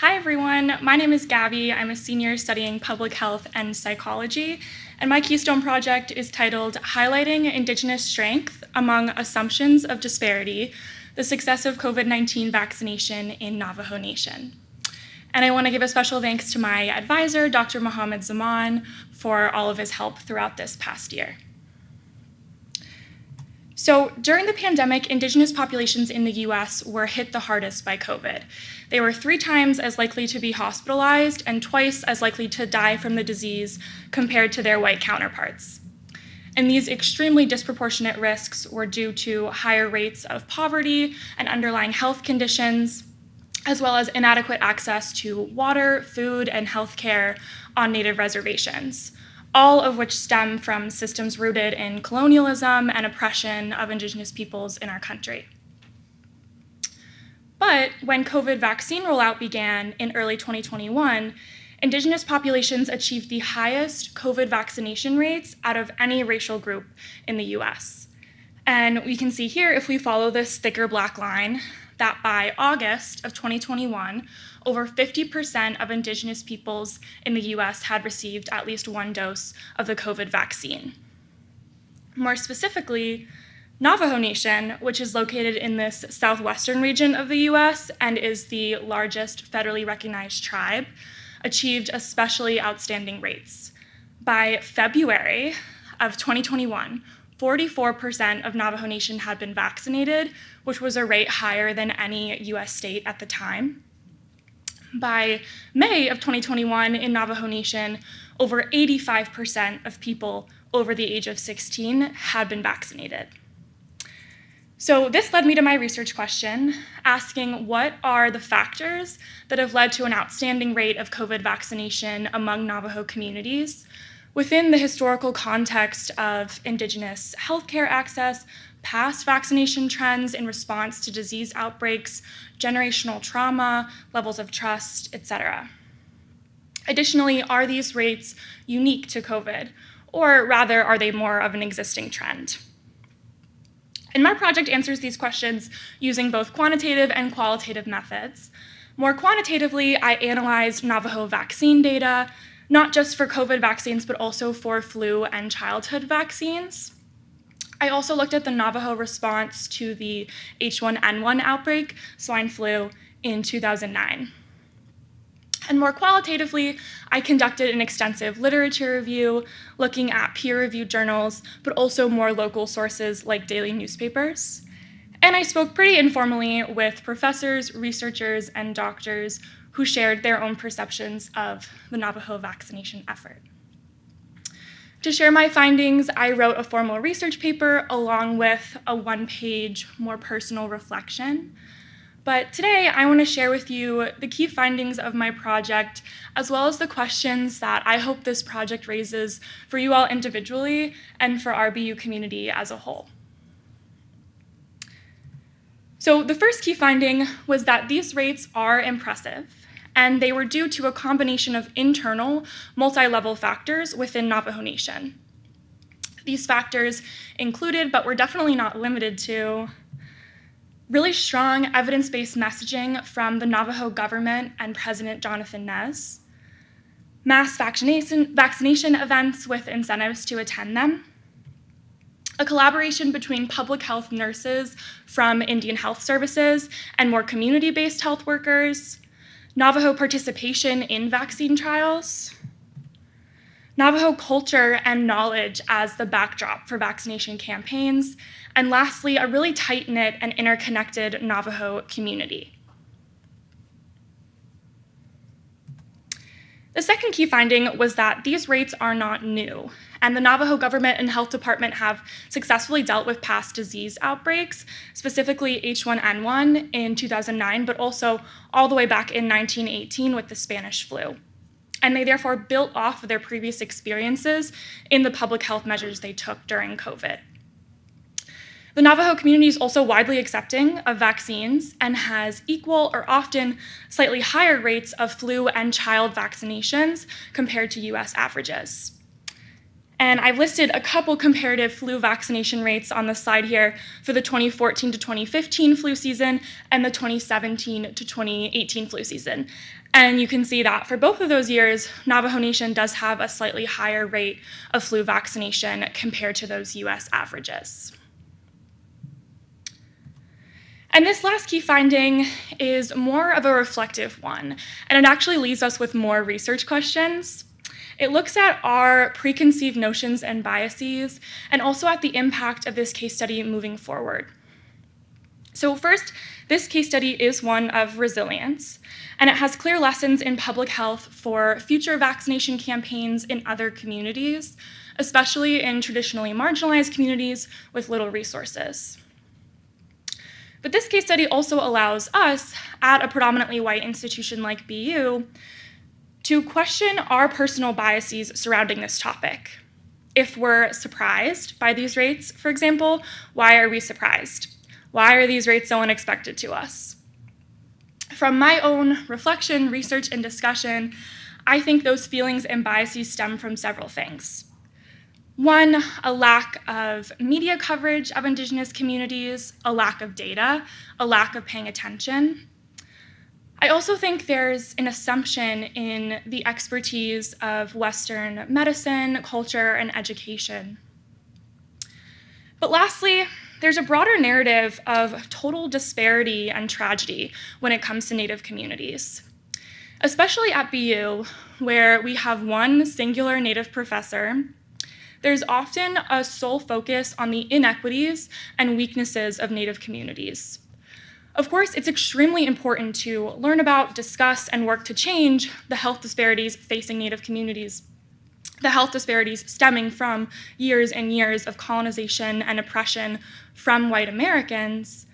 Hi everyone, my name is Gabby. I'm a senior studying public health and psychology, and my Keystone project is titled Highlighting Indigenous Strength Among Assumptions of Disparity, the Success of COVID-19 Vaccination in Navajo Nation. And I want to give a special thanks to my advisor, Dr. Mohammed Zaman, for all of his help throughout this past year. So during the pandemic, Indigenous populations in the US were hit the hardest by COVID. They were 3 times as likely to be hospitalized and twice as likely to die from the disease compared to their white counterparts. And these extremely disproportionate risks were due to higher rates of poverty and underlying health conditions, as well as inadequate access to water, food, and health care on Native reservations, all of which stem from systems rooted in colonialism and oppression of Indigenous peoples in our country. But when COVID vaccine rollout began in early 2021, Indigenous populations achieved the highest COVID vaccination rates out of any racial group in the US. And we can see here, if we follow this thicker black line, that by August of 2021, over 50% of Indigenous peoples in the US had received at least 1 dose of the COVID vaccine. More specifically, Navajo Nation, which is located in this southwestern region of the US and is the largest federally recognized tribe, achieved especially outstanding rates. By February of 2021, 44% of Navajo Nation had been vaccinated, which was a rate higher than any US state at the time. By May of 2021 in Navajo Nation, over 85% of people over the age of 16 had been vaccinated. So this led me to my research question, asking what are the factors that have led to an outstanding rate of COVID vaccination among Navajo communities within the historical context of Indigenous healthcare access, past vaccination trends in response to disease outbreaks, generational trauma, levels of trust, etc. Additionally, are these rates unique to COVID, or rather, are they more of an existing trend? And my project answers these questions using both quantitative and qualitative methods. More quantitatively, I analyzed Navajo vaccine data, not just for COVID vaccines, but also for flu and childhood vaccines. I also looked at the Navajo response to the H1N1 outbreak, swine flu, in 2009. And more qualitatively, I conducted an extensive literature review, looking at peer-reviewed journals, but also more local sources like daily newspapers. And I spoke pretty informally with professors, researchers, and doctors who shared their own perceptions of the Navajo vaccination effort. To share my findings, I wrote a formal research paper along with a 1-page, more personal reflection. But today, I want to share with you the key findings of my project, as well as the questions that I hope this project raises for you all individually and for our BU community as a whole. So the first key finding was that these rates are impressive, and they were due to a combination of internal, multi-level factors within Navajo Nation. These factors included, but were definitely not limited to, really strong evidence-based messaging from the Navajo government and President Jonathan Nez, mass vaccination events with incentives to attend them, a collaboration between public health nurses from Indian Health Services and more community-based health workers, Navajo participation in vaccine trials, Navajo culture and knowledge as the backdrop for vaccination campaigns, and lastly, a really tight-knit and interconnected Navajo community. The second key finding was that these rates are not new, and the Navajo government and health department have successfully dealt with past disease outbreaks, specifically H1N1 in 2009, but also all the way back in 1918 with the Spanish flu. And they therefore built off of their previous experiences in the public health measures they took during COVID. The Navajo community is also widely accepting of vaccines and has equal or often slightly higher rates of flu and child vaccinations compared to US averages. And I've listed a couple comparative flu vaccination rates on the slide here for the 2014 to 2015 flu season and the 2017 to 2018 flu season. And you can see that for both of those years, Navajo Nation does have a slightly higher rate of flu vaccination compared to those US averages. And this last key finding is more of a reflective one, and it actually leaves us with more research questions. It looks at our preconceived notions and biases, and also at the impact of this case study moving forward. So first, this case study is one of resilience, and it has clear lessons in public health for future vaccination campaigns in other communities, especially in traditionally marginalized communities with little resources. But this case study also allows us, at a predominantly white institution like BU, to question our personal biases surrounding this topic. If we're surprised by these rates, for example, why are we surprised? Why are these rates so unexpected to us? From my own reflection, research, and discussion, I think those feelings and biases stem from several things. One, a lack of media coverage of Indigenous communities, a lack of data, a lack of paying attention. I also think there's an assumption in the expertise of Western medicine, culture, and education. But lastly, there's a broader narrative of total disparity and tragedy when it comes to Native communities, especially at BU, where we have one singular Native professor. There's often a sole focus on the inequities and weaknesses of Native communities. Of course, it's extremely important to learn about, discuss, and work to change the health disparities facing Native communities, the health disparities stemming from years and years of colonization and oppression from white Americans.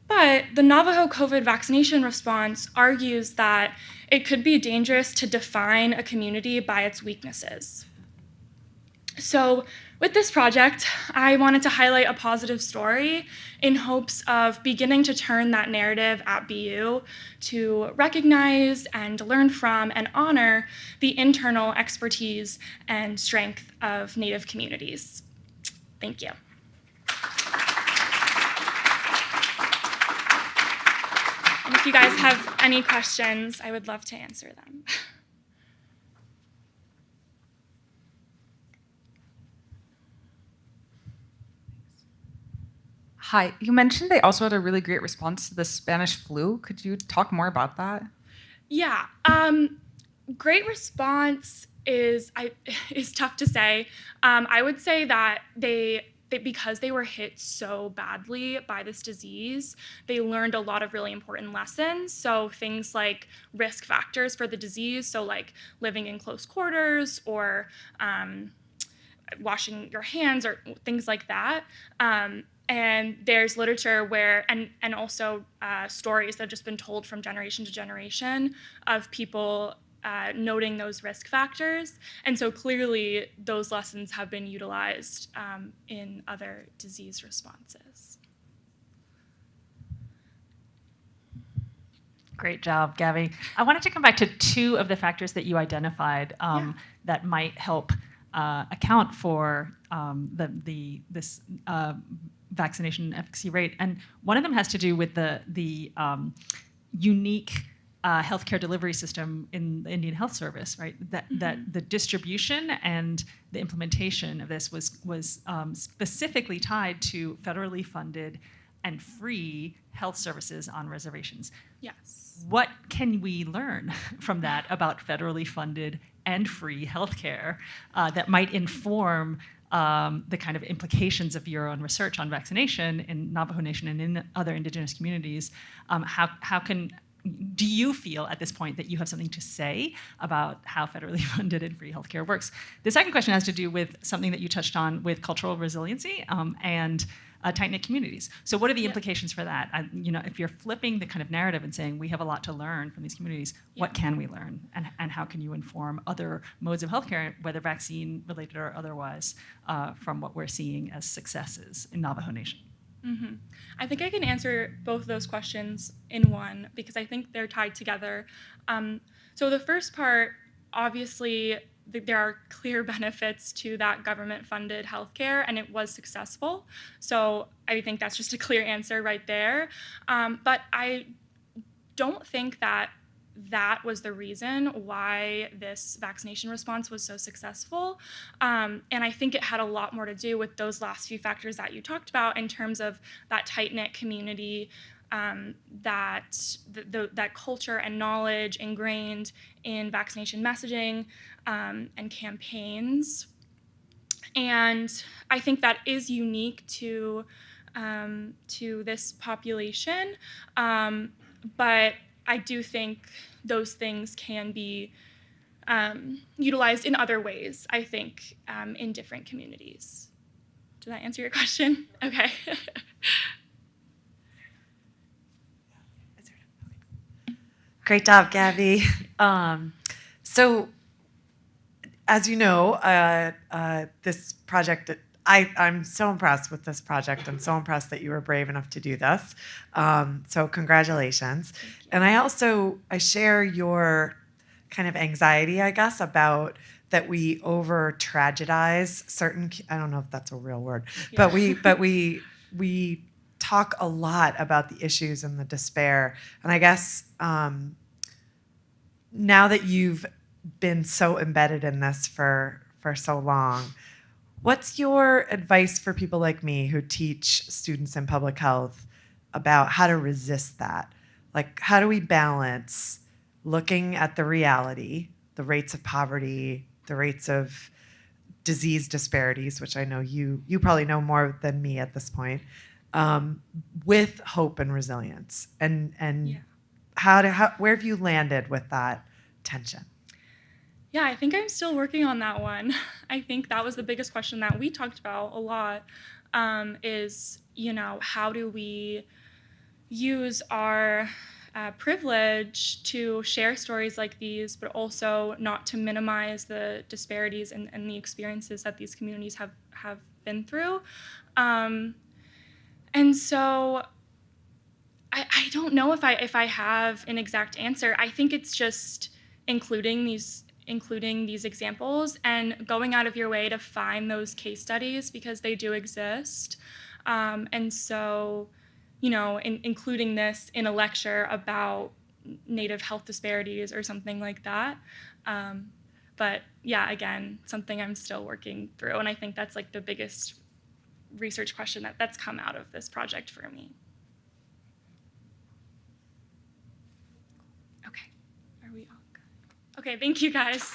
But the Navajo COVID vaccination response argues that it could be dangerous to define a community by its weaknesses. So with this project, I wanted to highlight a positive story in hopes of beginning to turn that narrative at BU to recognize and learn from and honor the internal expertise and strength of Native communities. Thank you. And if you guys have any questions, I would love to answer them. Hi, you mentioned they also had a really great response to the Spanish flu. Could you talk more about that? Yeah, great response is tough to say. I would say that they because they were hit so badly by this disease, they learned a lot of really important lessons. So things like risk factors for the disease, so like living in close quarters or washing your hands or things like that. And there's literature where, and also stories that have just been told from generation to generation of people noting those risk factors. And so clearly those lessons have been utilized in other disease responses. Great job, Gabby. I wanted to come back to two of the factors that you identified that might help account for this vaccination efficacy rate, and one of them has to do with the unique healthcare delivery system in the Indian Health Service, right? That the distribution and the implementation of this was specifically tied to federally funded and free health services on reservations. Yes. What can we learn from that about federally funded and free healthcare that might inform the kind of implications of your own research on vaccination in Navajo Nation and in other Indigenous communities? Do you feel at this point that you have something to say about how federally funded and free healthcare works? The second question has to do with something that you touched on with cultural resiliency and tight-knit communities. So what are the implications for that? If you're flipping the kind of narrative and saying we have a lot to learn from these communities, what can we learn? And how can you inform other modes of healthcare, whether vaccine-related or otherwise, from what we're seeing as successes in Navajo Nation? Mm-hmm. I think I can answer both of those questions in one because I think they're tied together. So the first part, obviously, there are clear benefits to that government-funded healthcare, and it was successful. So I think that's just a clear answer right there. But I don't think that was the reason why this vaccination response was so successful. And I think it had a lot more to do with those last few factors that you talked about in terms of that tight-knit community, that culture and knowledge ingrained in vaccination messaging and campaigns. And I think that is unique to this population. But I do think those things can be utilized in other ways, I think, in different communities. Did that answer your question? Okay. Great job, Gabby. So, as you know, this project, I'm so impressed with this project and so impressed that you were brave enough to do this. So congratulations. And I share your kind of anxiety, I guess, about that we over tragedize certain, I don't know if that's a real word, Yeah. but we talk a lot about the issues and the despair. And I guess now that you've been so embedded in this for so long, what's your advice for people like me who teach students in public health about how to resist that? Like, how do we balance looking at the reality, the rates of poverty, the rates of disease disparities, which I know you probably know more than me at this point, with hope and resilience? And Yeah. where have you landed with that tension? Yeah, I think I'm still working on that one. I think that was the biggest question that we talked about a lot, is, how do we use our privilege to share stories like these, but also not to minimize the disparities and the experiences that these communities have been through. And so I don't know if I have an exact answer. I think it's just including these examples and going out of your way to find those case studies, because they do exist. And so, including this in a lecture about Native health disparities or something like that. But yeah, again, something I'm still working through. And I think that's like the biggest research question that's come out of this project for me. Okay, are we all good? Okay, thank you guys.